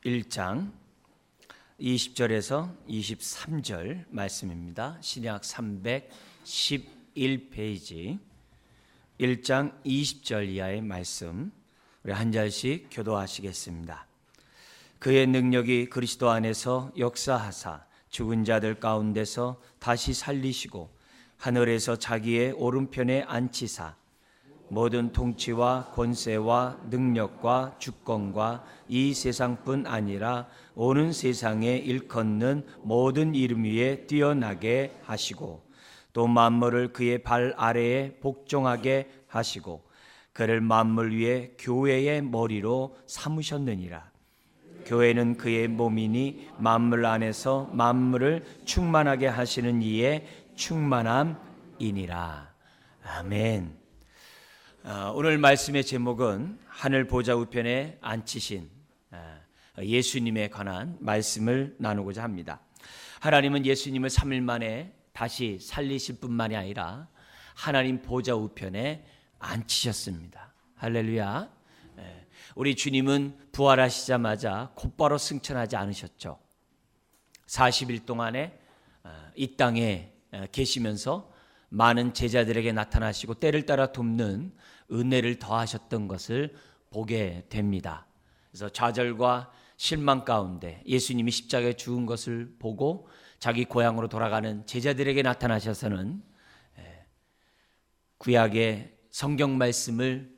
1장 20절에서 23절 말씀입니다. 신약 311페이지 1장 20절 이하의 말씀, 우리 한 절씩 교도하시겠습니다. 그의 능력이 그리스도 안에서 역사하사 죽은 자들 가운데서 다시 살리시고 하늘에서 자기의 오른편에 앉히사 모든 통치와 권세와 능력과 주권과 이 세상뿐 아니라 오는 세상에 일컫는 모든 이름 위에 뛰어나게 하시고 또 만물을 그의 발 아래에 복종하게 하시고 그를 만물 위에 교회의 머리로 삼으셨느니라. 교회는 그의 몸이니 만물 안에서 만물을 충만하게 하시는 이의 충만함이니라. 아멘. 오늘 말씀의 제목은 하늘 보좌 우편에 앉히신 예수님에 관한 말씀을 나누고자 합니다. 하나님은 예수님을 3일 만에 다시 살리실 뿐만이 아니라 하나님 보좌 우편에 앉히셨습니다. 할렐루야. 우리 주님은 부활하시자마자 곧바로 승천하지 않으셨죠. 40일 동안에 이 땅에 계시면서 많은 제자들에게 나타나시고 때를 따라 돕는 은혜를 더하셨던 것을 보게 됩니다. 그래서 좌절과 실망 가운데 예수님이 십자가에 죽은 것을 보고 자기 고향으로 돌아가는 제자들에게 나타나셔서는 구약의 성경 말씀을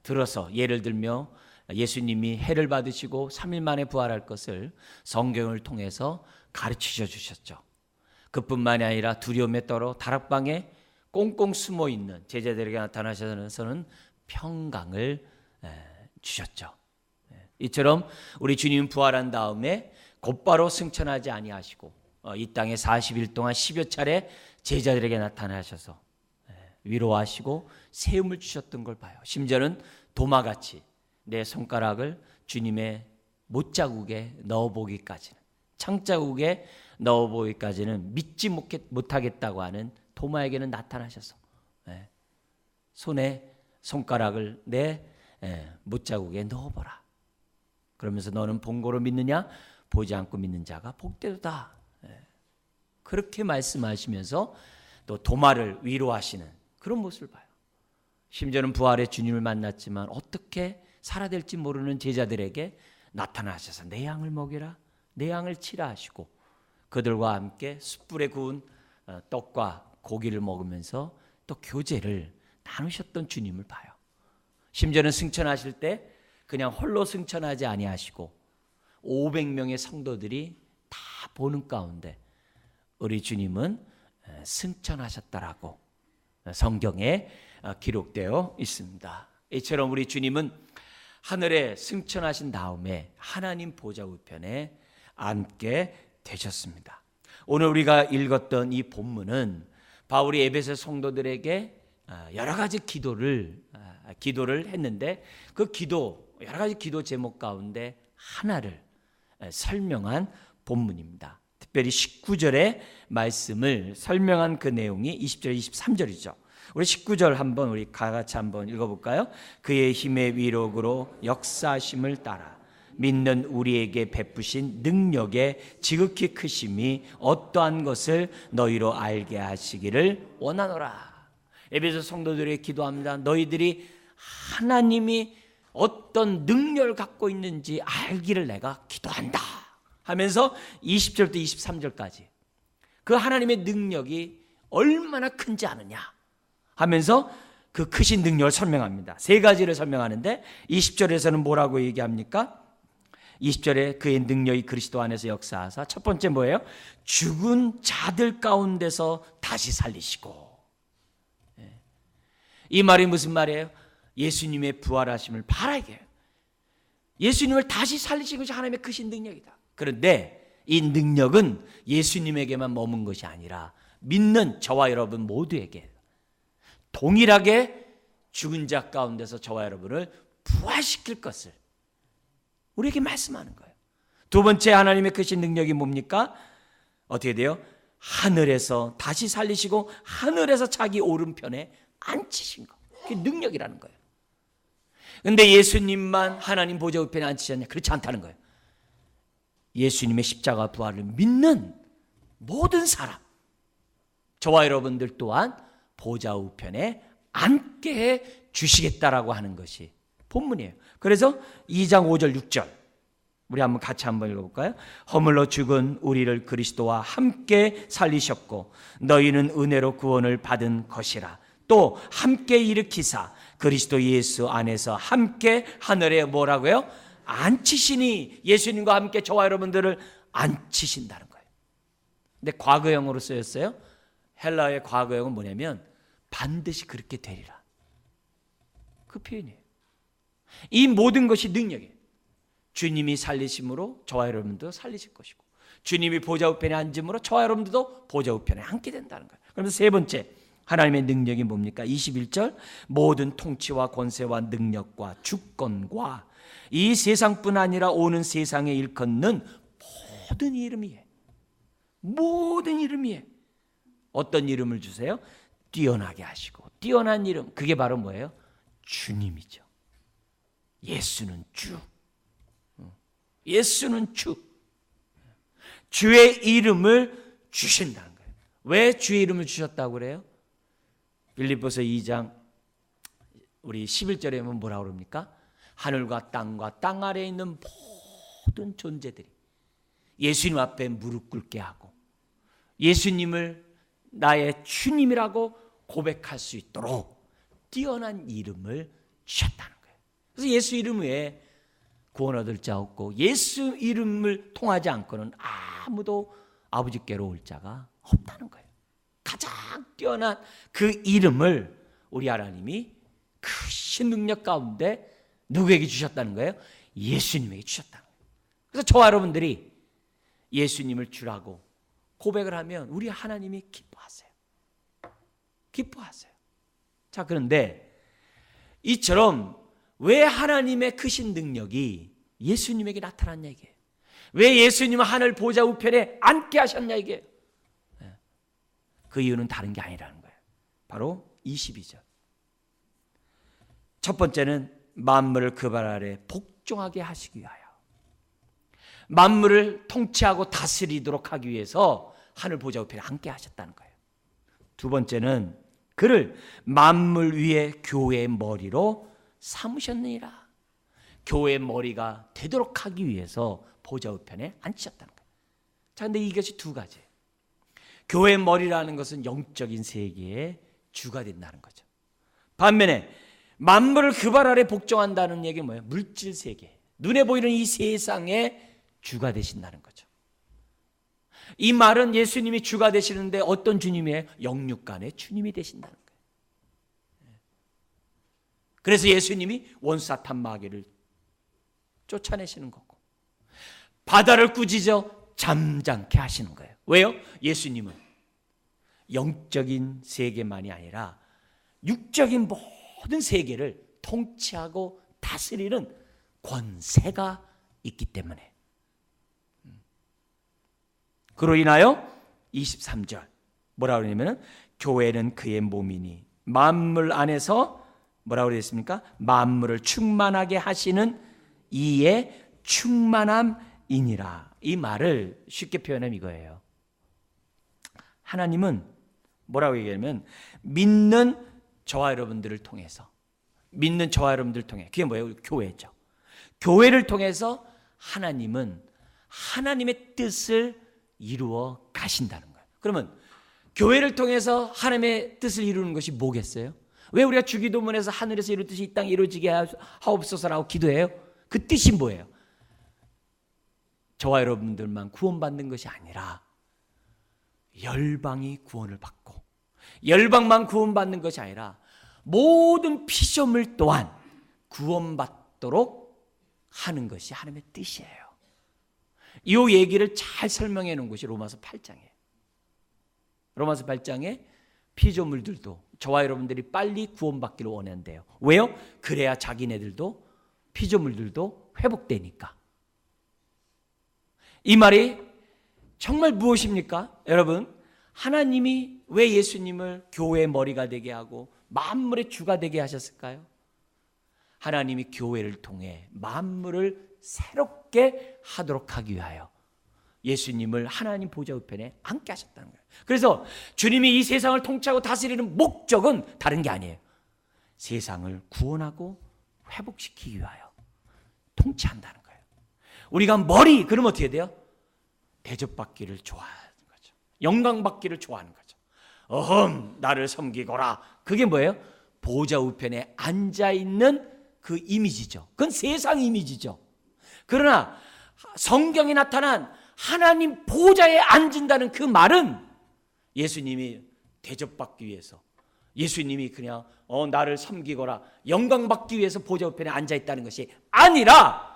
들어서 예를 들며 예수님이 해를 받으시고 3일 만에 부활할 것을 성경을 통해서 가르치셔 주셨죠. 그뿐만이 아니라 두려움에 떨어 다락방에 꽁꽁 숨어 있는 제자들에게 나타나셔서는 평강을 주셨죠. 이처럼 우리 주님 부활한 다음에 곧바로 승천하지 아니하시고 이 땅에 40일 동안 10여 차례 제자들에게 나타나셔서 위로하시고 세움을 주셨던 걸 봐요. 심지어는 도마같이 내 손가락을 주님의 못자국에 넣어보기까지는, 창자국에 넣어보기까지는 믿지 못하겠다고 하는 도마에게는 나타나셔서 손에 손가락을 내 못자국에 넣어보라. 그러면서 너는 본고로 믿느냐? 보지 않고 믿는 자가 복되도다. 그렇게 말씀하시면서 또 도마를 위로하시는 그런 모습을 봐요. 심지어는 부활의 주님을 만났지만 어떻게 살아될지 모르는 제자들에게 나타나셔서 내 양을 먹이라, 내 양을 치라 하시고 그들과 함께 숯불에 구운 떡과 고기를 먹으면서 또 교제를 나누셨던 주님을 봐요. 심지어는 승천하실 때 그냥 홀로 승천하지 아니하시고 500명의 성도들이 다 보는 가운데 우리 주님은 승천하셨다라고 성경에 기록되어 있습니다. 이처럼 우리 주님은 하늘에 승천하신 다음에 하나님 보좌 우편에 앉게 되셨습니다. 오늘 우리가 읽었던 이 본문은 바울이 에베소 성도들에게 여러 가지 기도를 했는데 그 여러 가지 기도 제목 가운데 하나를 설명한 본문입니다. 특별히 19절의 말씀을 설명한 그 내용이 20절, 23절이죠. 우리 19절 한번 우리 같이 한번 읽어볼까요? 그의 힘의 위력으로 역사하심을 따라 믿는 우리에게 베푸신 능력의 지극히 크심이 어떠한 것을 너희로 알게 하시기를 원하노라. 에베소 성도들이 기도합니다. 너희들이 하나님이 어떤 능력을 갖고 있는지 알기를 내가 기도한다 하면서 20절부터 23절까지 그 하나님의 능력이 얼마나 큰지 아느냐 하면서 그 크신 능력을 설명합니다. 세 가지를 설명하는데 20절에서는 뭐라고 얘기합니까? 20절에 그의 능력이 그리스도 안에서 역사하사 첫 번째 뭐예요? 죽은 자들 가운데서 다시 살리시고. 이 말이 무슨 말이에요? 예수님의 부활하심을 바라게 예수님을 다시 살리신 것이 하나님의 크신 능력이다. 그런데 이 능력은 예수님에게만 머문 것이 아니라 믿는 저와 여러분 모두에게 동일하게 죽은 자 가운데서 저와 여러분을 부활시킬 것을 우리에게 말씀하는 거예요. 두 번째 하나님의 크신 능력이 뭡니까? 어떻게 돼요? 하늘에서 다시 살리시고 하늘에서 자기 오른편에 앉히신 거. 그게 능력이라는 거예요. 그런데 예수님만 하나님 보좌 우편에 앉히셨냐? 그렇지 않다는 거예요. 예수님의 십자가 부활을 믿는 모든 사람, 저와 여러분들 또한 보좌 우편에 앉게 해 주시겠다라고 하는 것이 본문이에요. 그래서 2장 5절 6절 우리 같이 한번 읽어볼까요? 허물로 죽은 우리를 그리스도와 함께 살리셨고 너희는 은혜로 구원을 받은 것이라. 또 함께 일으키사 그리스도 예수 안에서 함께 하늘에 뭐라고요? 앉히시니. 예수님과 함께 저와 여러분들을 앉히신다는 거예요. 근데 과거형으로 쓰였어요. 헬라어의 과거형은 뭐냐면 반드시 그렇게 되리라, 그 표현이에요. 이 모든 것이 능력이에요. 주님이 살리심으로 저와 여러분도 살리실 것이고, 주님이 보좌 우편에 앉음으로 저와 여러분들도 보좌 우편에 앉게 된다는 거예요. 그러면서 세 번째, 하나님의 능력이 뭡니까? 21절, 모든 통치와 권세와 능력과 주권과 이 세상뿐 아니라 오는 세상에 일컫는 모든 이름이에요. 모든 이름이에요. 어떤 이름을 주세요? 뛰어나게 하시고, 뛰어난 이름, 그게 바로 뭐예요? 주님이죠. 예수는 주. 예수는 주. 주의 이름을 주신다는 거예요. 왜 주의 이름을 주셨다고 그래요? 빌립보서 2장 우리 11절에 보면 뭐라고 그럽니까? 하늘과 땅과 땅 아래에 있는 모든 존재들이 예수님 앞에 무릎 꿇게 하고 예수님을 나의 주님이라고 고백할 수 있도록 뛰어난 이름을 주셨다는 거예요. 그래서 예수 이름 외에 구원 얻을 자 없고 예수 이름을 통하지 않고는 아무도 아버지께로 올 자가 없다는 거예요. 가장 뛰어난 그 이름을 우리 하나님이 크신 능력 가운데 누구에게 주셨다는 거예요? 예수님에게 주셨다는 거예요. 그래서 저와 여러분들이 예수님을 주라고 고백을 하면 우리 하나님이 기뻐하세요. 기뻐하세요. 자, 그런데 이처럼 왜 하나님의 크신 능력이 예수님에게 나타났냐 이게. 왜 예수님은 하늘 보좌 우편에 앉게 하셨냐 이게. 그 이유는 다른 게 아니라는 거예요. 바로 22절. 첫 번째는 만물을 그 발 아래 복종하게 하시기 위하여. 만물을 통치하고 다스리도록 하기 위해서 하늘 보좌 우편에 앉게 하셨다는 거예요. 두 번째는 그를 만물 위에 교회의 머리로 삼으셨느니라. 교회의 머리가 되도록 하기 위해서 보좌 우편에 앉히셨다는 거예요. 자, 근데 이것이 두 가지예요. 교회의 머리라는 것은 영적인 세계의 주가 된다는 거죠. 반면에 만물을 그 발 아래 복종한다는 얘기는 뭐예요? 물질 세계, 눈에 보이는 이 세상의 주가 되신다는 거죠. 이 말은 예수님이 주가 되시는데 어떤 주님이에요? 영육간의 주님이 되신다는 거예요. 그래서 예수님이 원사탄 마귀를 쫓아내시는 거고 바다를 꾸짖어 잠잠케 하시는 거예요. 왜요? 예수님은 영적인 세계만이 아니라 육적인 모든 세계를 통치하고 다스리는 권세가 있기 때문에. 그로 인하여 23절 뭐라고 그러냐면 교회는 그의 몸이니 만물 안에서 뭐라고 그랬습니까? 만물을 충만하게 하시는 이의 충만함이니라. 이 말을 쉽게 표현하면 이거예요. 하나님은 뭐라고 얘기하면 믿는 저와 여러분들을 통해서, 믿는 저와 여러분들을 통해, 그게 뭐예요? 교회죠. 교회를 통해서 하나님은 하나님의 뜻을 이루어 가신다는 거예요. 그러면 교회를 통해서 하나님의 뜻을 이루는 것이 뭐겠어요? 왜 우리가 주기도문에서 하늘에서 이룬 뜻이 이 땅에 이루어지게 하옵소서라고 기도해요? 그 뜻이 뭐예요? 저와 여러분들만 구원받는 것이 아니라 열방이 구원을 받고 열방만 구원받는 것이 아니라 모든 피조물 또한 구원받도록 하는 것이 하나님의 뜻이에요. 이 얘기를 잘 설명해 놓은 것이 로마서 8장이에요. 로마서 8장에 피조물들도 저와 여러분들이 빨리 구원받기를 원한대요. 왜요? 그래야 자기네들도 피조물들도 회복되니까. 이 말이 정말 무엇입니까? 여러분, 하나님이 왜 예수님을 교회의 머리가 되게 하고 만물의 주가 되게 하셨을까요? 하나님이 교회를 통해 만물을 새롭게 하도록 하기 위하여 예수님을 하나님 보좌 우편에 앉게 하셨다는 거예요. 그래서 주님이 이 세상을 통치하고 다스리는 목적은 다른 게 아니에요. 세상을 구원하고 회복시키기 위하여 통치한다는 거예요. 우리가 머리 그러면 어떻게 돼요? 대접받기를 좋아하는 거죠. 영광받기를 좋아하는 거죠. 나를 섬기거라. 그게 뭐예요? 보좌 우편에 앉아있는 그 이미지죠. 그건 세상 이미지죠. 그러나 성경에 나타난 하나님 보좌에 앉는다는 그 말은 예수님이 대접받기 위해서, 예수님이 그냥 나를 섬기거라, 영광받기 위해서 보좌 우편에 앉아있다는 것이 아니라,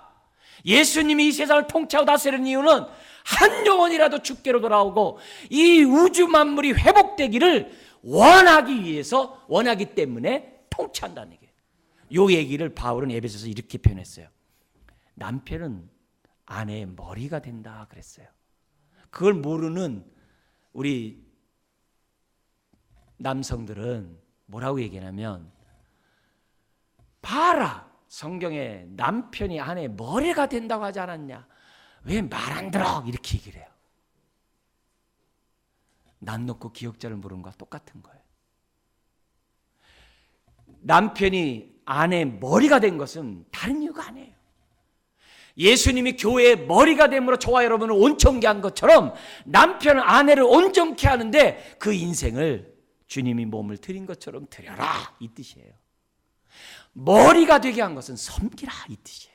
예수님이 이 세상을 통치하고 다스리는 이유는 한 영혼이라도 주께로 돌아오고 이 우주 만물이 회복되기를 원하기 때문에 통치한다는 얘기예요. 이 얘기를 바울은 에베소서 이렇게 표현했어요. 남편은 아내의 머리가 된다 그랬어요. 그걸 모르는 우리 남성들은 뭐라고 얘기하냐면, 봐라, 성경에 남편이 아내의 머리가 된다고 하지 않았냐, 왜 말 안 들어, 이렇게 얘기를 해요. 난 놓고 기억자를 모르는 거와 똑같은 거예요. 남편이 아내의 머리가 된 것은 다른 이유가 아니에요. 예수님이 교회의 머리가 됨으로 저와 여러분을 온전케 한 것처럼 남편은 아내를 온전케 하는데 그 인생을 주님이 몸을 드린 것처럼 드려라, 이 뜻이에요. 머리가 되게 한 것은 섬기라, 이 뜻이에요.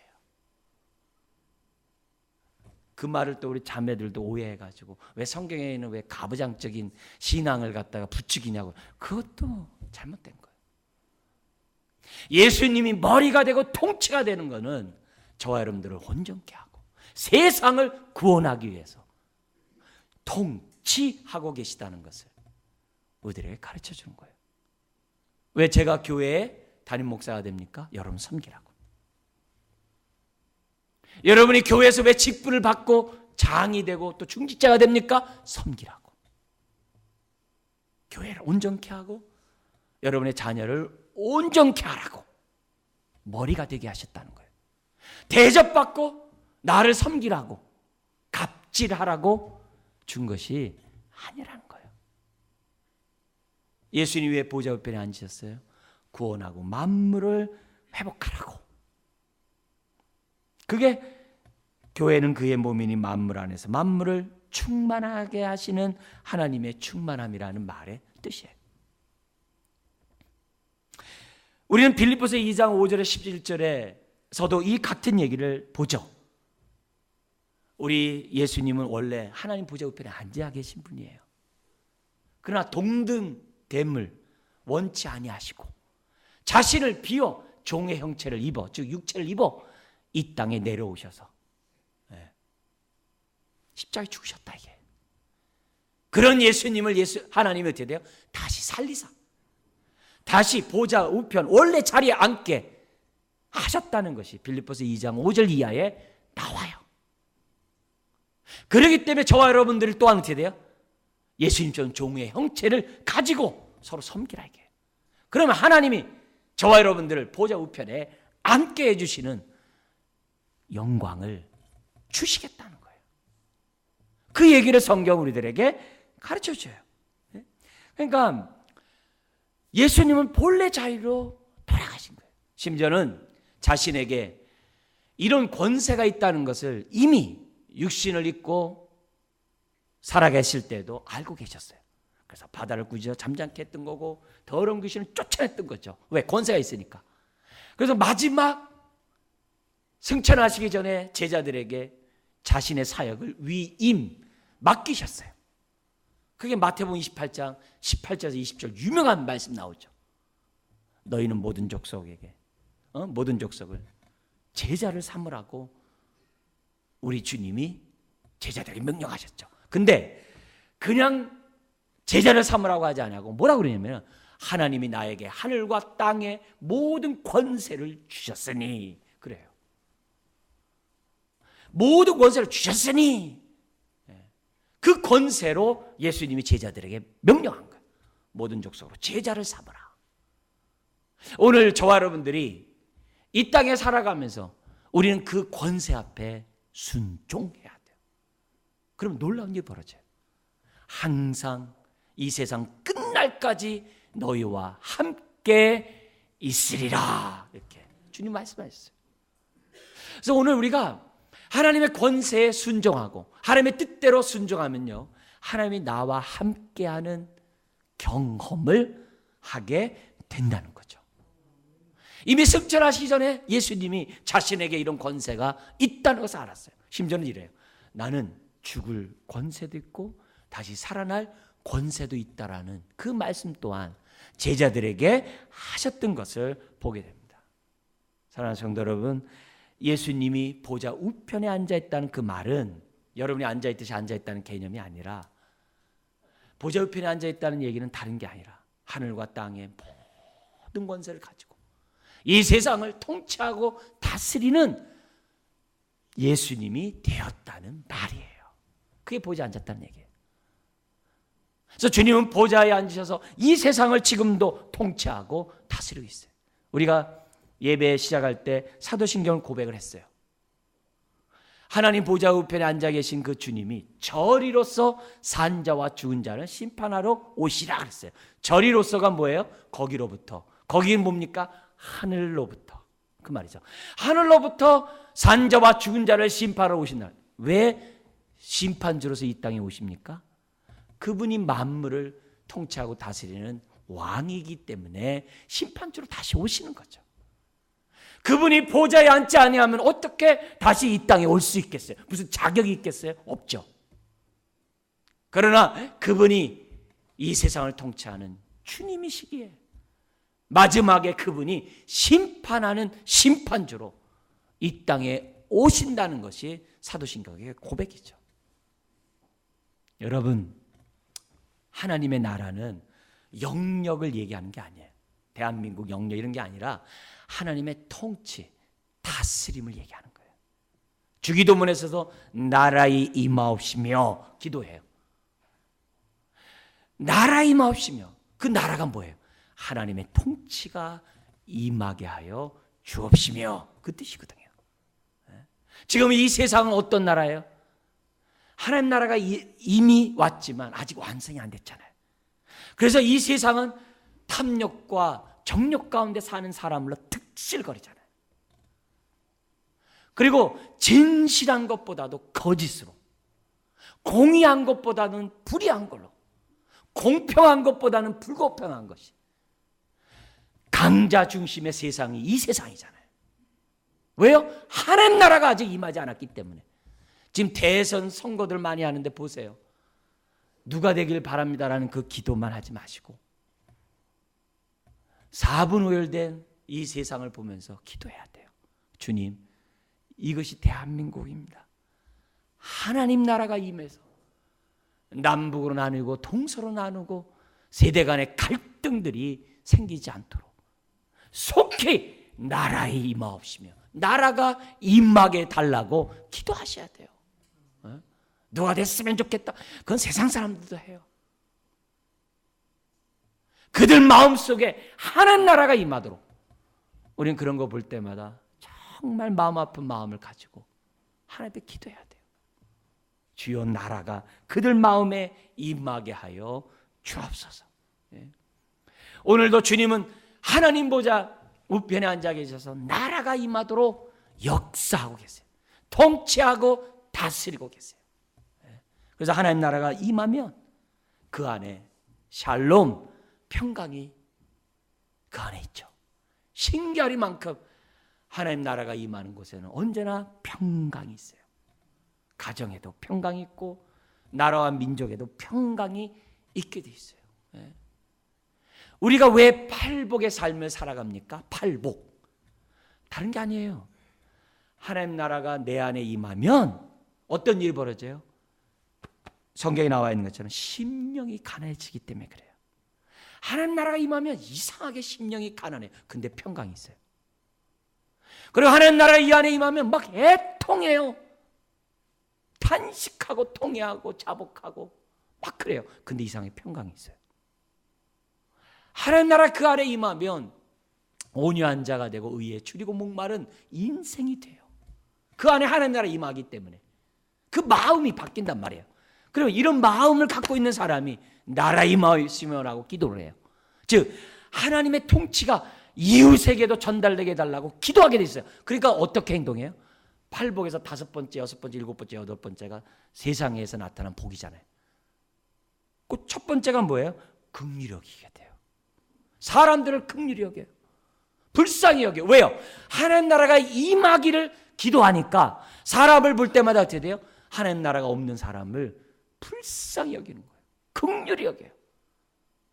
그 말을 또 우리 자매들도 오해해가지고 왜 성경에는 왜 가부장적인 신앙을 갖다가 부추기냐고, 그것도 잘못된 거예요. 예수님이 머리가 되고 통치가 되는 것은 저와 여러분들을 온전케 하고 세상을 구원하기 위해서 통치하고 계시다는 것을 우리들에게 가르쳐 주는 거예요. 왜 제가 교회에 담임 목사가 됩니까? 여러분 섬기라고. 여러분이 교회에서 왜 직분을 받고 장이 되고 또 중직자가 됩니까? 섬기라고. 교회를 온전케 하고 여러분의 자녀를 온전케 하라고 머리가 되게 하셨다는 거예요. 대접받고 나를 섬기라고, 갑질하라고 준 것이 아니라는 거예요. 예수님이 왜 보좌 우편에 앉으셨어요? 구원하고 만물을 회복하라고. 그게 교회는 그의 몸이니 만물 안에서 만물을 충만하게 하시는 하나님의 충만함이라는 말의 뜻이에요. 우리는 빌립보서 2장 5절에 11절에서도 이 같은 얘기를 보죠. 우리 예수님은 원래 하나님 보좌 우편에 앉아 계신 분이에요. 그러나 동등됨을 원치 아니하시고 자신을 비워 종의 형체를 입어, 즉 육체를 입어 이 땅에 내려오셔서 십자가에 죽으셨다, 이게. 그런 예수님을 하나님이 어떻게 돼요? 다시 살리사, 다시 보좌 우편 원래 자리에 앉게 하셨다는 것이 빌립보서 2장 5절 이하에 나와요. 그렇기 때문에 저와 여러분들이 또한 어떻게 돼요? 예수님처럼 종의 형체를 가지고 서로 섬기라, 이게. 그러면 하나님이 저와 여러분들을 보좌 우편에 앉게 해주시는 영광을 주시겠다는 거예요. 그 얘기를 성경 우리들에게 가르쳐줘요. 그러니까 예수님은 본래 자유로 돌아가신 거예요. 심지어는 자신에게 이런 권세가 있다는 것을 이미 육신을 입고 살아계실 때도 알고 계셨어요. 그래서 바다를 꾸짖어 잠잠케 했던 거고 더러운 귀신을 쫓아냈던 거죠. 왜? 권세가 있으니까. 그래서 마지막 승천하시기 전에 제자들에게 자신의 사역을 위임 맡기셨어요. 그게 마태복음 28장 18절에서 20절 유명한 말씀 나오죠. 너희는 모든 족속에게 모든 족속을 제자를 삼으라고 우리 주님이 제자들에게 명령하셨죠. 근데 그냥 제자를 삼으라고 하지 않고 뭐라고 그러냐면 하나님이 나에게 하늘과 땅의 모든 권세를 주셨으니, 그래요. 모든 권세를 주셨으니 그 권세로 예수님이 제자들에게 명령한 거예요. 모든 족속으로 제자를 삼으라. 오늘 저와 여러분들이 이 땅에 살아가면서 우리는 그 권세 앞에 순종해야 돼요. 그럼 놀라운 일이 벌어져요. 항상 이 세상 끝날까지 너희와 함께 있으리라. 이렇게 주님 말씀하셨어요. 그래서 오늘 우리가 하나님의 권세에 순종하고 하나님의 뜻대로 순종하면요, 하나님이 나와 함께하는 경험을 하게 된다는 거죠. 이미 승천하시기 전에 예수님이 자신에게 이런 권세가 있다는 것을 알았어요. 심지어는 이래요. 나는 죽을 권세도 있고 다시 살아날 권세도 있다라는 그 말씀 또한 제자들에게 하셨던 것을 보게 됩니다. 사랑하는 성도 여러분, 예수님이 보좌 우편에 앉아있다는 그 말은 여러분이 앉아있듯이 앉아있다는 개념이 아니라, 보좌 우편에 앉아있다는 얘기는 다른 게 아니라 하늘과 땅의 모든 권세를 가지고 이 세상을 통치하고 다스리는 예수님이 되었다는 말이에요. 그게 보좌에 앉았다는 얘기예요. 그래서 주님은 보좌에 앉으셔서 이 세상을 지금도 통치하고 다스리고 있어요. 우리가 예배 시작할 때 사도신경을 고백을 했어요. 하나님 보좌 우편에 앉아 계신 그 주님이 저리로서 산 자와 죽은 자를 심판하러 오시라 그랬어요. 저리로서가 뭐예요? 거기로부터. 거기는 뭡니까? 하늘로부터. 그 말이죠. 하늘로부터 산 자와 죽은 자를 심판하러 오신다. 왜 심판주로서 이 땅에 오십니까? 그분이 만물을 통치하고 다스리는 왕이기 때문에 심판주로 다시 오시는 거죠. 그분이 보좌에 앉지 아니하면 어떻게 다시 이 땅에 올 수 있겠어요? 무슨 자격이 있겠어요? 없죠. 그러나 그분이 이 세상을 통치하는 주님이시기에 마지막에 그분이 심판하는 심판주로 이 땅에 오신다는 것이 사도신경의 고백이죠. 여러분, 하나님의 나라는 영역을 얘기하는 게 아니에요. 대한민국 영역 이런 게 아니라 하나님의 통치, 다스림을 얘기하는 거예요. 주기도문에서도 나라의 임하옵시며 기도해요. 나라의 임하옵시며, 그 나라가 뭐예요? 하나님의 통치가 임하게 하여 주옵시며, 그 뜻이거든요. 지금 이 세상은 어떤 나라예요? 하나님 나라가 이미 왔지만 아직 완성이 안 됐잖아요. 그래서 이 세상은 탐욕과 정욕 가운데 사는 사람으로 득실거리잖아요. 그리고 진실한 것보다도 거짓으로, 공의한 것보다는 불의한 걸로, 공평한 것보다는 불공평한 것이, 강자 중심의 세상이 이 세상이잖아요. 왜요? 하나님 나라가 아직 임하지 않았기 때문에. 지금 대선 선거들 많이 하는데 보세요. 누가 되길 바랍니다라는 그 기도만 하지 마시고 4분 오열된 이 세상을 보면서 기도해야 돼요. 주님, 이것이 대한민국입니다. 하나님 나라가 임해서 남북으로 나누고 동서로 나누고 세대 간의 갈등들이 생기지 않도록 속히 나라에 임하옵시며 나라가 임하게 달라고 기도하셔야 돼요. 누가 됐으면 좋겠다. 그건 세상 사람들도 해요. 그들 마음속에 하나님 나라가 임하도록 우리는 그런 거 볼 때마다 정말 마음 아픈 마음을 가지고 하나님께 기도해야 돼요. 주여 나라가 그들 마음에 임하게 하여 주옵소서. 오늘도 주님은 하나님 보좌 우편에 앉아 계셔서 나라가 임하도록 역사하고 계세요. 통치하고 다스리고 계세요. 그래서 하나님 나라가 임하면 그 안에 샬롬, 평강이 그 안에 있죠. 신기하리만큼 하나님 나라가 임하는 곳에는 언제나 평강이 있어요. 가정에도 평강이 있고 나라와 민족에도 평강이 있게 돼 있어요. 우리가 왜 팔복의 삶을 살아갑니까? 팔복. 다른 게 아니에요. 하나님 나라가 내 안에 임하면 어떤 일이 벌어져요? 성경에 나와 있는 것처럼 심령이 가난해지기 때문에 그래요. 하나님 나라가 임하면 이상하게 심령이 가난해요. 근데 평강이 있어요. 그리고 하나님 나라가 이 안에 임하면 막 애통해요. 탄식하고 통회하고 자복하고 막 그래요. 근데 이상하게 평강이 있어요. 하나님 나라 그 안에 임하면 온유한 자가 되고 의에 줄이고 목마른 인생이 돼요. 그 안에 하나님 나라 임하기 때문에 그 그 마음이 바뀐단 말이에요. 그리고 이런 마음을 갖고 있는 사람이 나라 임하시며라고 기도를 해요. 즉 하나님의 통치가 이웃에게도 전달되게 해달라고 기도하게 돼 있어요. 그러니까 어떻게 행동해요? 팔복에서 5번째, 6번째, 7번째, 8번째가 세상에서 나타난 복이잖아요. 그 첫 번째가 뭐예요? 긍휼히 여기게 돼요. 사람들을 긍휼히 여겨요. 불쌍히 여겨요. 왜요? 하나님 나라가 임하기를 기도하니까 사람을 볼 때마다 어떻게 돼요? 하나님 나라가 없는 사람을 불쌍히 여기는 거예요. 긍휼히 여겨요.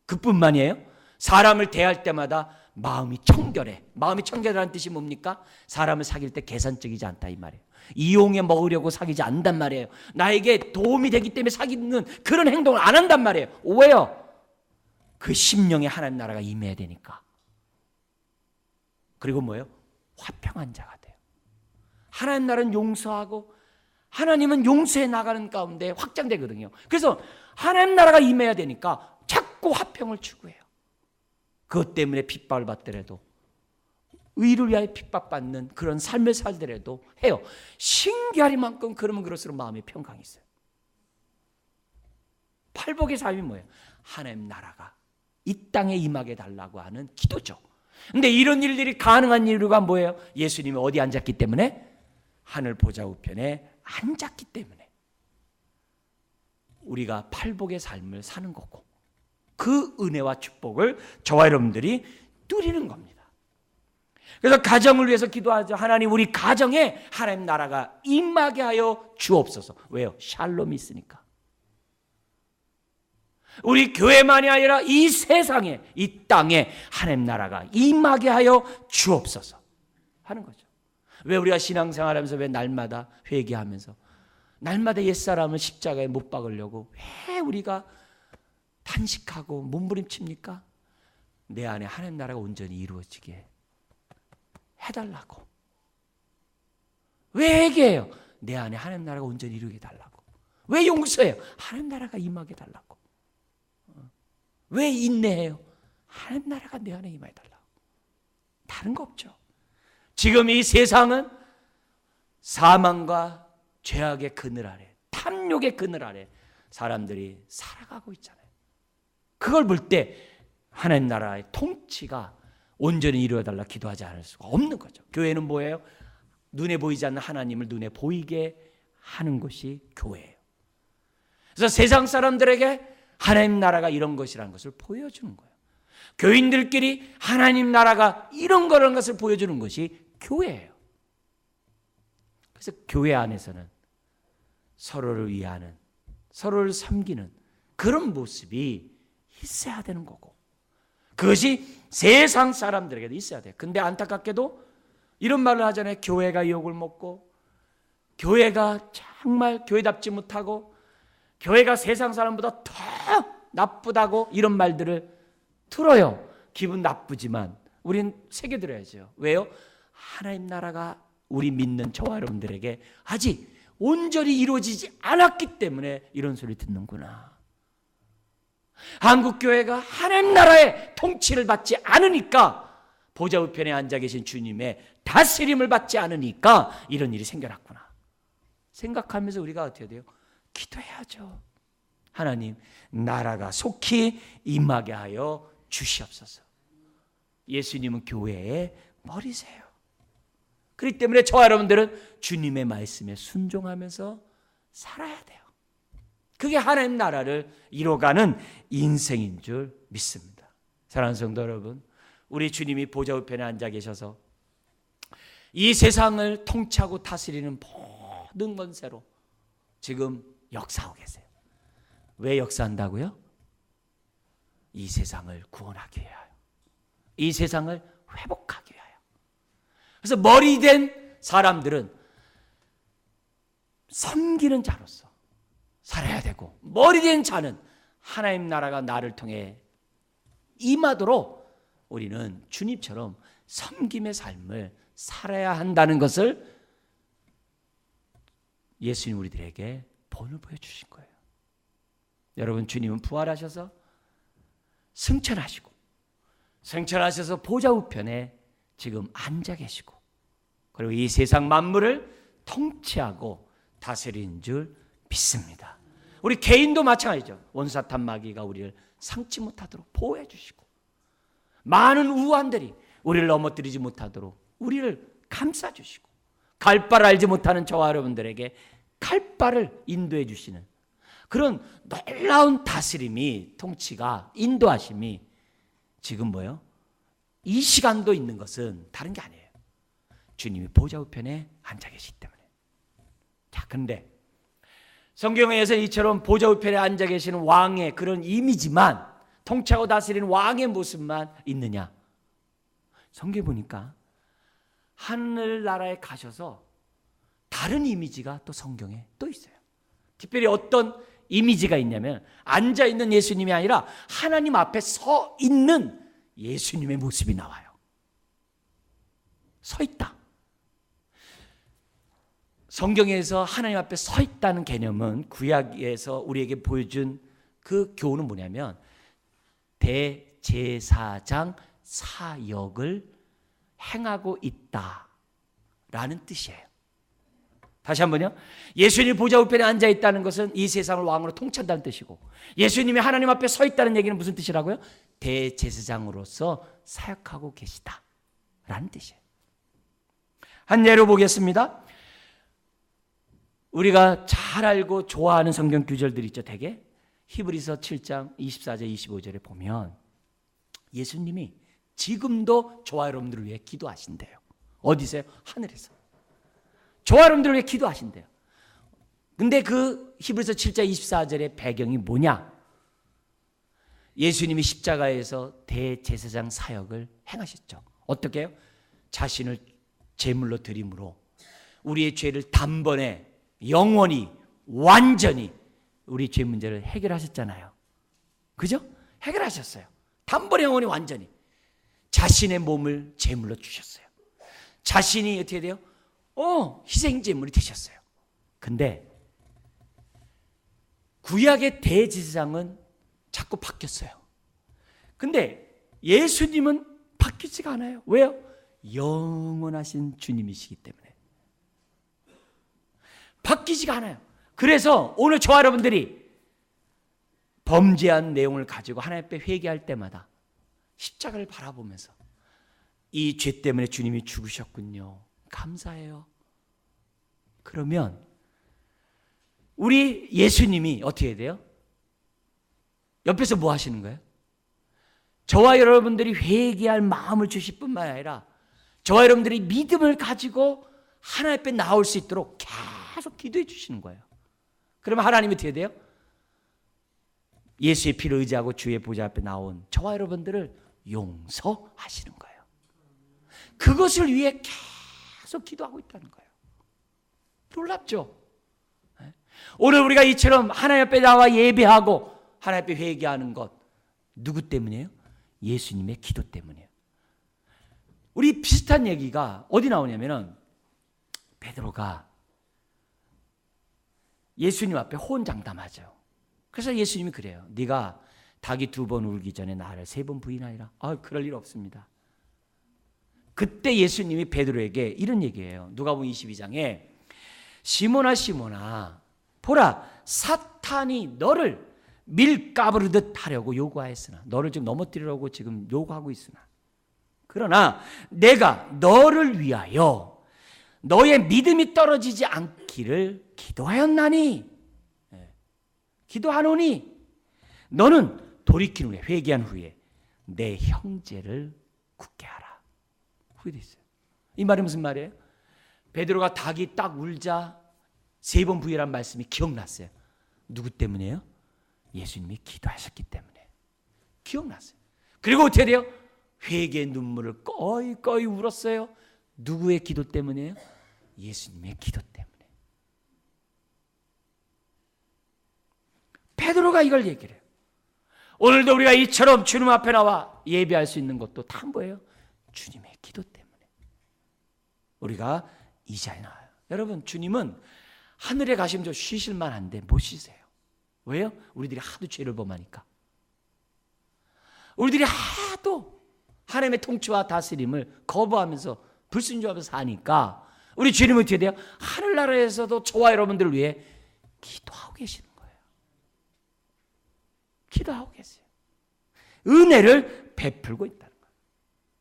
그뿐만이에요. 사람을 대할 때마다 마음이 청결해. 마음이 청결하다는 뜻이 뭡니까? 사람을 사귈 때 계산적이지 않다 이 말이에요. 이용해 먹으려고 사귀지 않는단 말이에요. 나에게 도움이 되기 때문에 사귀는 그런 행동을 안 한단 말이에요. 왜요? 그 심령에 하나님 나라가 임해야 되니까. 그리고 뭐예요? 화평한 자가 돼요. 하나님 나라는 용서하고 하나님은 용서해 나가는 가운데 확장되거든요. 그래서 하나님 나라가 임해야 되니까 자꾸 화평을 추구해요. 그것 때문에 핍박을 받더라도 의를 위하여 핍박받는 그런 삶을 살더라도 해요. 신기하리만큼 그러면 그럴수록 마음이 평강이 있어요. 팔복의 삶이 뭐예요? 하나님 나라가 이 땅에 임하게 달라고 하는 기도죠. 근데 이런 일들이 가능한 이유가 뭐예요? 예수님이 어디 앉았기 때문에? 하늘 보좌 우편에 앉았기 때문에 우리가 팔복의 삶을 사는 거고 그 은혜와 축복을 저와 여러분들이 누리는 겁니다. 그래서 가정을 위해서 기도하죠. 하나님 우리 가정에 하나님 나라가 임하게 하여 주옵소서. 왜요? 샬롬이 있으니까. 우리 교회만이 아니라 이 세상에 이 땅에 하나님 나라가 임하게 하여 주옵소서 하는 거죠. 왜 우리가 신앙생활하면서 왜 날마다 회개하면서 날마다 옛사람을 십자가에 못 박으려고 왜 우리가 탄식하고 몸부림칩니까? 내 안에 하나님 나라가 온전히 이루어지게 해달라고. 왜 회개해요? 내 안에 하나님 나라가 온전히 이루게 달라고. 왜 용서해요? 하나님 나라가 임하게 달라고. 왜 인내해요? 하나님 나라가 내 안에 임하게 달라고. 다른 거 없죠. 지금 이 세상은 사망과 죄악의 그늘 아래, 탐욕의 그늘 아래 사람들이 살아가고 있잖아요. 그걸 볼 때 하나님 나라의 통치가 온전히 이루어달라 기도하지 않을 수가 없는 거죠. 교회는 뭐예요? 눈에 보이지 않는 하나님을 눈에 보이게 하는 것이 교회예요. 그래서 세상 사람들에게 하나님 나라가 이런 것이라는 것을 보여주는 거예요. 교인들끼리 하나님 나라가 이런 거라는 것을 보여주는 것이 교회예요. 그래서 교회 안에서는 서로를 위하는, 서로를 섬기는 그런 모습이 있어야 되는 거고, 그것이 세상 사람들에게도 있어야 돼요. 근데 안타깝게도 이런 말을 하잖아요. 교회가 욕을 먹고, 교회가 정말 교회답지 못하고, 교회가 세상 사람보다 더 나쁘다고 이런 말들을 들어요. 기분 나쁘지만 우린 새겨들어야죠. 왜요? 하나님 나라가 우리 믿는 저와 여러분들에게 아직 온전히 이루어지지 않았기 때문에 이런 소리 듣는구나. 한국교회가 하나님 나라의 통치를 받지 않으니까, 보좌 우편에 앉아 계신 주님의 다스림을 받지 않으니까 이런 일이 생겨났구나 생각하면서 우리가 어떻게 돼요? 기도해야죠. 하나님 나라가 속히 임하게 하여 주시옵소서. 예수님은 교회의 머리세요. 그렇기 때문에 저와 여러분들은 주님의 말씀에 순종하면서 살아야 돼요. 그게 하나님 나라를 이뤄가는 인생인 줄 믿습니다. 사랑하는 성도 여러분, 우리 주님이 보좌 우편에 앉아 계셔서 이 세상을 통치하고 다스리는 모든 권세로 지금 역사하고 계세요. 왜 역사한다고요? 이 세상을 구원하기 위하여, 이 세상을 회복하기 위하여. 그래서 머리 된 사람들은 섬기는 자로서 살아야 되고, 머리 된 자는 하나님 나라가 나를 통해 임하도록 우리는 주님처럼 섬김의 삶을 살아야 한다는 것을 예수님 우리들에게 본을 보여주신 거예요. 여러분, 주님은 부활하셔서 승천하시고, 승천하셔서 보좌 우편에 지금 앉아 계시고, 그리고 이 세상 만물을 통치하고 다스리는 줄 믿습니다. 우리 개인도 마찬가지죠. 원사탄 마귀가 우리를 상치 못하도록 보호해 주시고, 많은 우환들이 우리를 넘어뜨리지 못하도록 우리를 감싸 주시고, 갈 바를 알지 못하는 저와 여러분들에게 갈 바를 인도해 주시는 그런 놀라운 다스림이, 통치가, 인도하심이 지금 뭐예요? 이 시간도 있는 것은 다른 게 아니에요. 주님이 보좌 우편에 앉아 계시기 때문에. 자, 근데 성경에서 이처럼 보좌 우편에 앉아 계시는 왕의 그런 이미지만, 통치하고 다스리는 왕의 모습만 있느냐? 성경에 보니까 하늘나라에 가셔서 다른 이미지가 또 성경에 또 있어요. 특별히 어떤 이미지가 있냐면, 앉아있는 예수님이 아니라 하나님 앞에 서 있는 예수님의 모습이 나와요. 서 있다. 성경에서 하나님 앞에 서 있다는 개념은 구약에서 우리에게 보여준 그 교훈은 뭐냐면, 대제사장 사역을 행하고 있다라는 뜻이에요. 다시 한번요. 예수님이 보좌 우편에 앉아 있다는 것은 이 세상을 왕으로 통치한다는 뜻이고, 예수님이 하나님 앞에 서 있다는 얘기는 무슨 뜻이라고요? 대제사장으로서 사역하고 계시다라는 뜻이에요. 한 예로 보겠습니다. 우리가 잘 알고 좋아하는 성경 구절들 있죠. 대개 히브리서 7장 24절 25절에 보면 예수님이 지금도 저와 여러분들을 위해 기도하신대요. 어디서요? 하늘에서. 저와 여러분들을 위해 기도하신대요. 근데 그 히브리서 7장 24절의 배경이 뭐냐? 예수님이 십자가에서 대제사장 사역을 행하셨죠. 어떻게 해요? 자신을 제물로 드림으로 우리의 죄를 단번에 영원히 완전히 우리 죄 문제를 해결하셨잖아요. 그죠? 해결하셨어요. 단번에 영원히 완전히 자신의 몸을 제물로 주셨어요. 자신이 어떻게 돼요? 희생 제물이 되셨어요. 근데 구약의 대제사장은 자꾸 바뀌었어요. 근데 예수님은 바뀌지가 않아요. 왜요? 영원하신 주님이시기 때문에 바뀌지가 않아요. 그래서 오늘 저와 여러분들이 범죄한 내용을 가지고 하나님 앞에 회개할 때마다 십자가를 바라보면서 이 죄 때문에 주님이 죽으셨군요. 감사해요. 그러면 우리 예수님이 어떻게 해야 돼요? 옆에서 뭐 하시는 거예요? 저와 여러분들이 회개할 마음을 주실 뿐만 아니라 저와 여러분들이 믿음을 가지고 하나님 앞에 나올 수 있도록 계속 기도해 주시는 거예요. 그러면 하나님이 어떻게 돼요? 예수의 피를 의지하고 주의 보좌 앞에 나온 저와 여러분들을 용서하시는 거예요. 그것을 위해 계속 기도하고 있다는 거예요. 놀랍죠? 오늘 우리가 이처럼 하나님 앞에 나와 예배하고 하나님 앞에 회개하는 것 누구 때문이에요? 예수님의 기도 때문이에요. 우리 비슷한 얘기가 어디 나오냐면은 베드로가 예수님 앞에 호언장담하죠. 그래서 예수님이 그래요. 네가 닭이 2번 울기 전에 나를 3번 부인하리라. 그럴 일 없습니다. 그때 예수님이 베드로에게 이런 얘기해요. 누가복음 22장에 시몬아 시몬아 보라 사탄이 너를 밀가부르듯 하려고 요구하였으나 너를 지금 넘어뜨리려고 지금 요구하고 있으나 그러나 내가 너를 위하여 너의 믿음이 떨어지지 않기를 기도하였나니 기도하노니 너는 돌이킨 후에 회개한 후에 내 형제를 굳게 하라. 그게 돼 있어요. 이 말이 무슨 말이에요? 베드로가 닭이 딱 울자 3번 부인하라는 말씀이 기억났어요. 누구 때문에요? 예수님이 기도하셨기 때문에 기억났어요. 그리고 어떻게 돼요? 회개의 눈물을 꺼이 울었어요. 누구의 기도 때문에요? 예수님의 기도 때문에. 베드로가 이걸 얘기를 해요. 오늘도 우리가 이처럼 주님 앞에 나와 예배할 수 있는 것도 다 뭐예요? 주님의 기도 때문에. 우리가 이 자리에 나와요. 여러분, 주님은 하늘에 가시면 좀 쉬실만 한데 못 쉬세요. 왜요? 우리들이 하도 죄를 범하니까. 우리들이 하도 하나님의 통치와 다스림을 거부하면서 불순종하면서 사니까 우리 주님은 어떻게 돼요? 하늘나라에서도 저와 여러분들을 위해 기도하고 계시는 거예요. 기도하고 계세요. 은혜를 베풀고 있다는 거예요.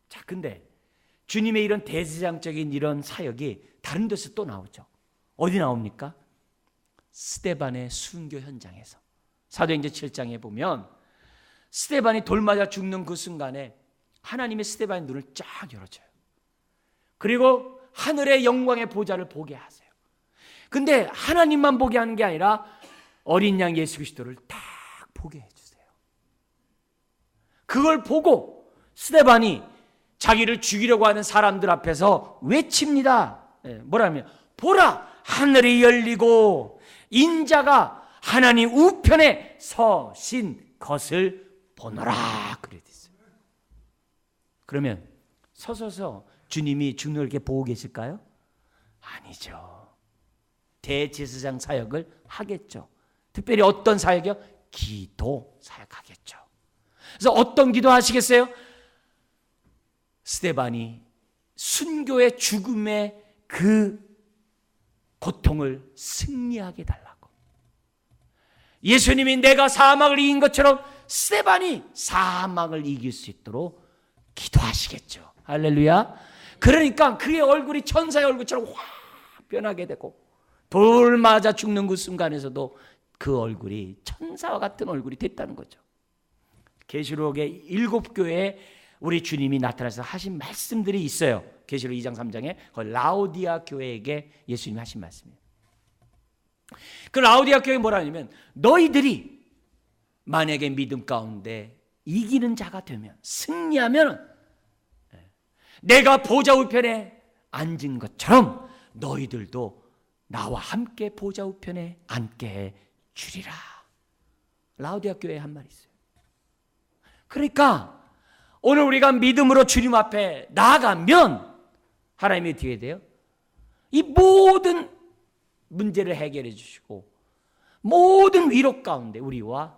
자, 근데 주님의 이런 대제사장적인 이런 사역이 다른 데서 또 나오죠. 어디 나옵니까? 스데반의 순교 현장에서. 사도행전 7장에 보면 스데반이 돌 맞아 죽는 그 순간에 하나님의 스데반의 눈을 쫙 열어줘요. 그리고 하늘의 영광의 보좌를 보게 하세요. 근데 하나님만 보게 하는 게 아니라 어린 양 예수 그리스도를 딱 보게 해주세요. 그걸 보고 스데반이 자기를 죽이려고 하는 사람들 앞에서 외칩니다. 뭐라면 보라, 하늘이 열리고 인자가 하나님 우편에 서신 것을 보노라 그래 됐어요. 그러면 서서서 주님이 죽는 걸 이렇게 보고 계실까요? 아니죠. 대제사장 사역을 하겠죠. 특별히 어떤 사역이요? 기도 사역하겠죠. 그래서 어떤 기도 하시겠어요? 스데반이 순교의 죽음의 그 고통을 승리하게 달라고. 예수님이 내가 사망을 이긴 것처럼 스데반이 사망을 이길 수 있도록 기도하시겠죠. 할렐루야. 그러니까 그의 얼굴이 천사의 얼굴처럼 확 변하게 되고 돌 맞아 죽는 그 순간에서도 그 얼굴이 천사와 같은 얼굴이 됐다는 거죠. 계시록의 7교회에 우리 주님이 나타나서 하신 말씀들이 있어요. 계시록 2장 3장에 그 라오디아 교회에게 예수님이 하신 말씀이에요. 그 라오디아 교회에 뭐라 하냐면 너희들이 만약에 믿음 가운데 이기는 자가 되면 승리하면 내가 보좌 우편에 앉은 것처럼 너희들도 나와 함께 보좌 우편에 앉게 해 주리라. 라오디아 교회에 한 말이 있어요. 그러니까 오늘 우리가 믿음으로 주님 앞에 나아가면 하나님이 어떻게 돼요? 이 모든 문제를 해결해 주시고 모든 위로 가운데 우리와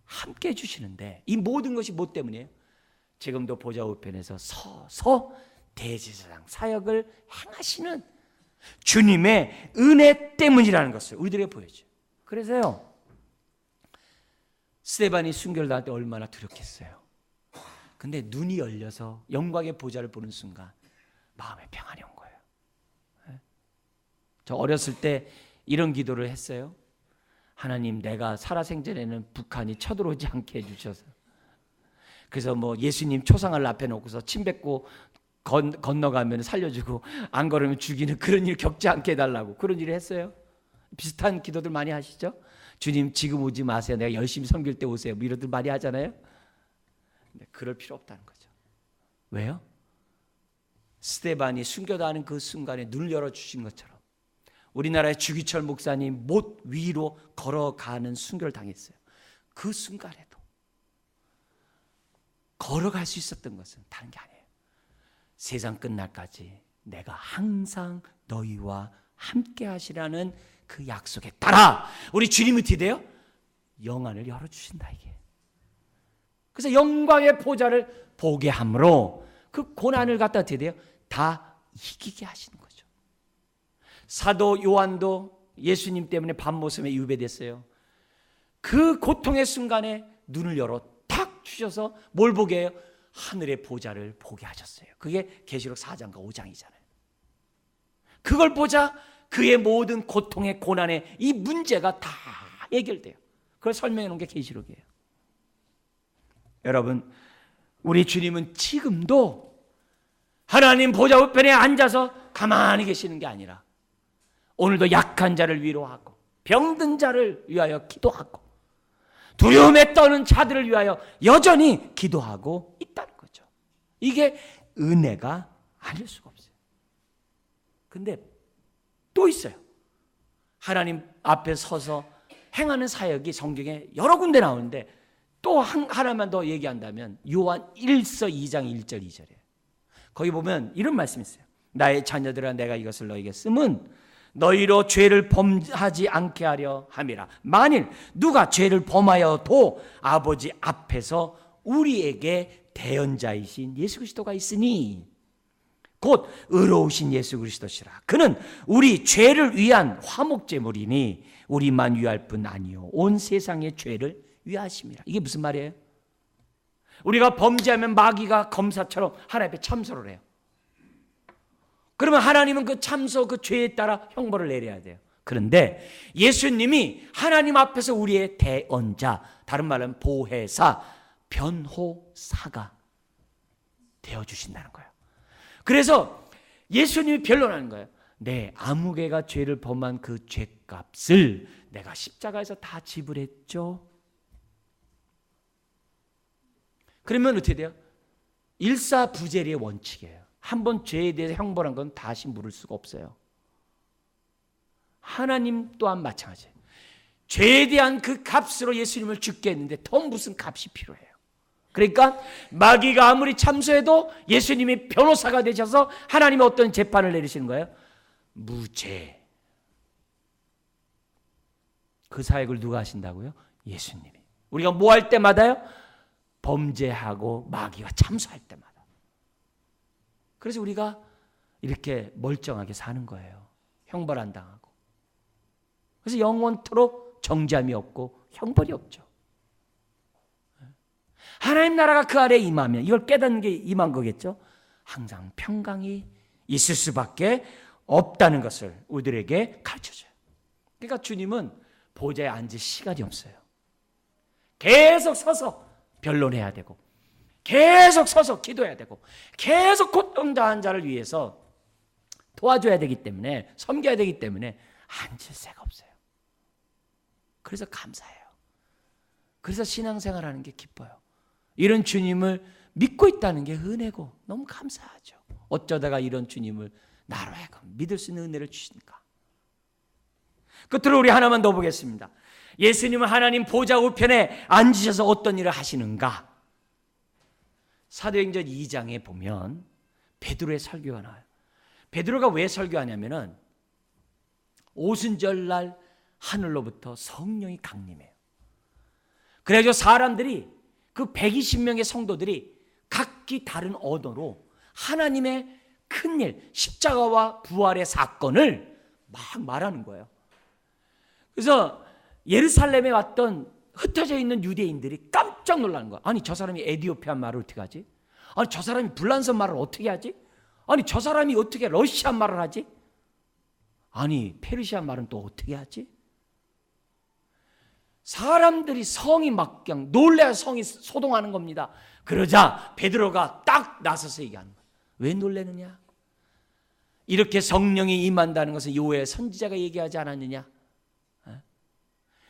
함께 해주시는데 이 모든 것이 뭐 때문이에요? 지금도 보좌 우편에서 서서 대제사장 사역을 행하시는 주님의 은혜 때문이라는 것을 우리들에게 보여줘요. 그래서요, 스데반이 순교를 당할 때 얼마나 두렵겠어요. 근데 눈이 열려서 영광의 보좌를 보는 순간 마음에 평안이 온 거예요. 저 어렸을 때 이런 기도를 했어요. 하나님, 내가 살아생전에는 북한이 쳐들어오지 않게 해주셔서, 그래서 뭐 예수님 초상을 앞에 놓고서 침 뱉고 건너가면 살려주고 안 걸으면 죽이는 그런 일 겪지 않게 해달라고 그런 일을 했어요. 비슷한 기도들 많이 하시죠? 주님 지금 오지 마세요. 내가 열심히 섬길 때 오세요. 뭐 이런들 많이 하잖아요. 근데 그럴 필요 없다는 거죠. 왜요? 스데반이 순교당하는 그 순간에 눈을 열어주신 것처럼 우리나라의 주기철 목사님 못 위로 걸어가는 순교를 당했어요. 그 순간에도 걸어갈 수 있었던 것은 다른 게 아니에요. 세상 끝날까지 내가 항상 너희와 함께 하시라는 그 약속에 따라 우리 주님은 어떻게 돼요? 영안을 열어주신다 이게. 그래서 영광의 보좌를 보게 함으로 그 고난을 갖다 어떻게 돼요? 다 이기게 하시는 거죠. 사도 요한도 예수님 때문에 밤모섬에 유배됐어요. 그 고통의 순간에 눈을 열어 탁 주셔서 뭘 보게 해요? 하늘의 보좌를 보게 하셨어요. 그게 계시록 4장과 5장이잖아요. 그걸 보자 그의 모든 고통의 고난의 이 문제가 다 해결돼요. 그걸 설명해 놓은 게 계시록이에요. 여러분, 우리 주님은 지금도 하나님 보좌 우편에 앉아서 가만히 계시는 게 아니라 오늘도 약한 자를 위로하고 병든 자를 위하여 기도하고 두려움에 떠는 자들을 위하여 여전히 기도하고 있다는 거죠. 이게 은혜가 아닐 수가 없어요. 근데 또 있어요. 하나님 앞에 서서 행하는 사역이 성경에 여러 군데 나오는데 또 하나만 더 얘기한다면 요한 1서 2장 1절 2절이에요. 거기 보면 이런 말씀이 있어요. 나의 자녀들아 내가 이것을 너희에게 쓰면 너희로 죄를 범하지 않게 하려 함이라. 만일 누가 죄를 범하여도 아버지 앞에서 우리에게 대언자이신 예수 그리스도가 있으니 곧 의로우신 예수 그리스도시라. 그는 우리 죄를 위한 화목제물이니 우리만 위할 뿐 아니요 온 세상의 죄를 위하심이라. 이게 무슨 말이에요? 우리가 범죄하면 마귀가 검사처럼 하나님 앞에 참소를 해요. 그러면 하나님은 그 참소, 그 죄에 따라 형벌을 내려야 돼요. 그런데 예수님이 하나님 앞에서 우리의 대언자, 다른 말은 보혜사, 변호사가 되어주신다는 거예요. 그래서 예수님이 변론하는 거예요. 내 아무개가 죄를 범한 그 죄값을 내가 십자가에서 다 지불했죠. 그러면 어떻게 돼요? 일사부재리의 원칙이에요. 한 번 죄에 대해서 형벌한 건 다시 물을 수가 없어요. 하나님 또한 마찬가지예요. 죄에 대한 그 값으로 예수님을 죽게 했는데 더 무슨 값이 필요해요. 그러니까 마귀가 아무리 참소해도 예수님이 변호사가 되셔서 하나님이 어떤 재판을 내리시는 거예요? 무죄. 그 사역을 누가 하신다고요? 예수님이. 우리가 뭐 할 때마다요? 범죄하고 마귀가 참소할 때마다. 그래서 우리가 이렇게 멀쩡하게 사는 거예요. 형벌 안 당하고. 그래서 영원토록 정죄함이 없고 형벌이 없죠. 하나님 나라가 그 아래에 임하면, 이걸 깨닫는 게 임한 거겠죠. 항상 평강이 있을 수밖에 없다는 것을 우리들에게 가르쳐줘요. 그러니까 주님은 보좌에 앉을 시간이 없어요. 계속 서서 변론해야 되고, 계속 서서 기도해야 되고, 계속 고통당한 자를 위해서 도와줘야 되기 때문에, 섬겨야 되기 때문에 앉을 새가 없어요. 그래서 감사해요. 그래서 신앙생활하는 게 기뻐요. 이런 주님을 믿고 있다는 게 은혜고 너무 감사하죠. 어쩌다가 이런 주님을 나로 하여금 믿을 수 있는 은혜를 주시는가. 끝으로 우리 하나만 더 보겠습니다. 예수님은 하나님 보좌 우편에 앉으셔서 어떤 일을 하시는가. 사도행전 2장에 보면 베드로의 설교가 나와요. 베드로가 왜 설교하냐면은 오순절날 하늘로부터 성령이 강림해요. 그래서 사람들이 그 120명의 성도들이 각기 다른 언어로 하나님의 큰일, 십자가와 부활의 사건을 막 말하는 거예요. 그래서 예루살렘에 왔던 흩어져 있는 유대인들이 깜짝 놀라는 거야. 아니 저 사람이 에티오피아 말을 어떻게 하지? 아니 저 사람이 불란서 말을 어떻게 하지? 아니 저 사람이 어떻게 러시아 말을 하지? 아니 페르시아 말은 또 어떻게 하지? 사람들이 성이 막 그냥 놀라서 성이 소동하는 겁니다. 그러자 베드로가 딱 나서서 얘기하는 거야. 왜 놀라느냐? 이렇게 성령이 임한다는 것은 요엘 선지자가 얘기하지 않았느냐?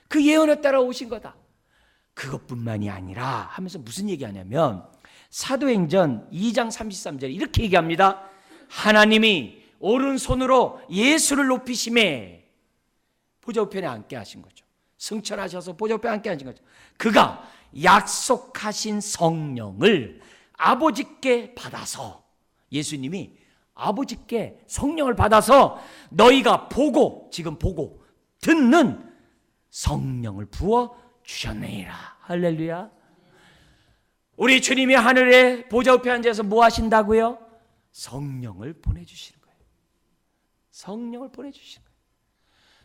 그 예언에 따라 오신 거다. 그것뿐만이 아니라 하면서 무슨 얘기하냐면 사도행전 2장 33절에 이렇게 얘기합니다. 하나님이 오른손으로 예수를 높이심에 보좌 우편에 앉게 하신 거죠. 승천하셔서 보좌 우편에 앉게 하신 거죠. 그가 약속하신 성령을 아버지께 받아서, 예수님이 아버지께 성령을 받아서 너희가 보고, 지금 보고 듣는 성령을 부어 주셨느니라. 할렐루야. 우리 주님이 하늘에 보좌 우편에 앉아서 뭐 하신다고요? 성령을 보내주시는 거예요. 성령을 보내주시는 거예요.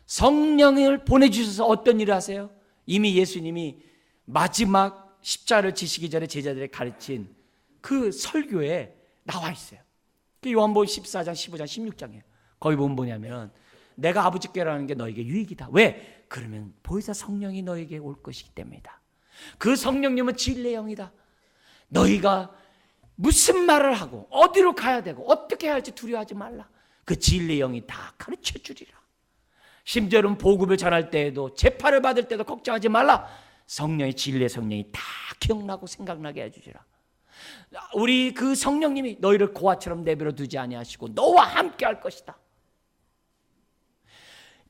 성령을 보내주셔서 어떤 일을 하세요? 이미 예수님이 마지막 십자가를 지시기 전에 제자들에게 가르친 그 설교에 나와 있어요. 요한복음 14장, 15장, 16장이에요. 거기 보면 뭐냐면 내가 아버지께라는 게 너에게 유익이다. 왜? 그러면 보혜사 성령이 너에게 올 것이기 때문이다. 그 성령님은 진리의 영이다. 너희가 무슨 말을 하고 어디로 가야 되고 어떻게 해야 할지 두려워하지 말라. 그 진리의 영이 다 가르쳐 주리라. 심지어는 복음을 전할 때에도 재판을 받을 때도 걱정하지 말라. 성령의 진리의 성령이 다 기억나고 생각나게 해주시라. 우리 그 성령님이 너희를 고아처럼 내버려 두지 아니하시고 너와 함께 할 것이다.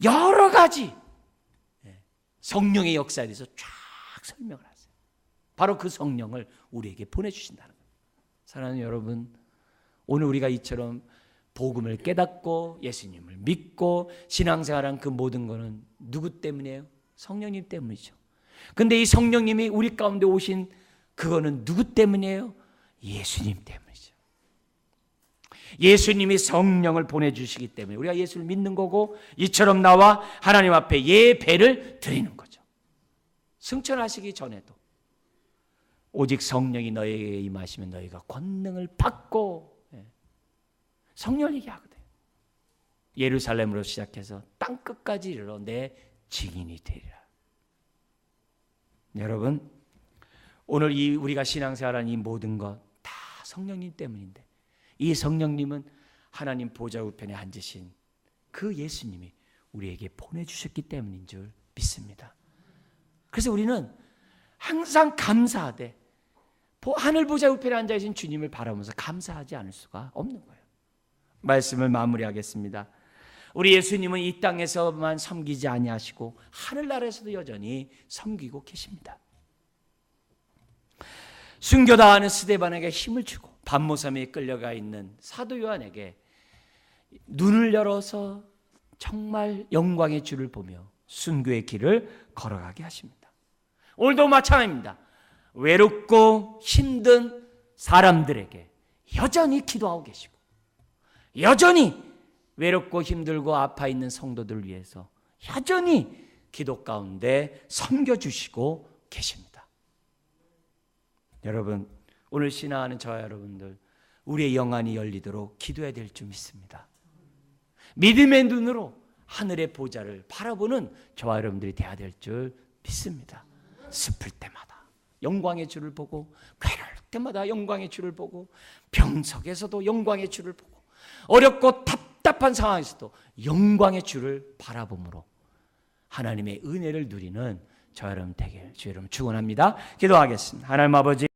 여러 가지 성령의 역사에 대해서 쫙 설명을 하세요. 바로 그 성령을 우리에게 보내주신다는 거예요. 사랑하는 여러분, 오늘 우리가 이처럼 복음을 깨닫고 예수님을 믿고 신앙생활한 그 모든 것은 누구 때문이에요? 성령님 때문이죠. 근데 이 성령님이 우리 가운데 오신 그거는 누구 때문이에요? 예수님 때문이죠. 예수님이 성령을 보내주시기 때문에 우리가 예수를 믿는 거고, 이처럼 나와 하나님 앞에 예배를 드리는 거죠. 승천하시기 전에도 오직 성령이 너희에게 임하시면 너희가 권능을 받고, 성령을 얘기하거든. 예루살렘으로 시작해서 땅끝까지 이르러 내 증인이 되리라. 여러분, 오늘 우리가 신앙생활하는 이 모든 것 다 성령님 때문인데, 이 성령님은 하나님 보좌 우편에 앉으신 그 예수님이 우리에게 보내주셨기 때문인 줄 믿습니다. 그래서 우리는 항상 감사하되 하늘 보좌 우편에 앉아계신 주님을 바라보면서 감사하지 않을 수가 없는 거예요. 말씀을 마무리하겠습니다. 우리 예수님은 이 땅에서만 섬기지 아니하시고 하늘나라에서도 여전히 섬기고 계십니다. 순교다 하는 스데반에게 힘을 주고 반모섬에 끌려가 있는 사도 요한에게 눈을 열어서 정말 영광의 주를 보며 순교의 길을 걸어가게 하십니다. 오늘도 마찬가지입니다. 외롭고 힘든 사람들에게 여전히 기도하고 계시고, 여전히 외롭고 힘들고 아파 있는 성도들을 위해서 여전히 기도 가운데 섬겨주시고 계십니다. 여러분, 오늘 신앙하는 저와 여러분들, 우리의 영안이 열리도록 기도해야 될 줄 믿습니다. 믿음의 눈으로 하늘의 보좌를 바라보는 저와 여러분들이 되어야 될 줄 믿습니다. 슬플 때마다 영광의 주를 보고, 괴로울 때마다 영광의 주를 보고, 병석에서도 영광의 주를 보고, 어렵고 답답한 상황에서도 영광의 주를 바라봄으로 하나님의 은혜를 누리는 저와 여러분 되길 주 여러분 축원합니다. 기도하겠습니다. 하나님 아버지,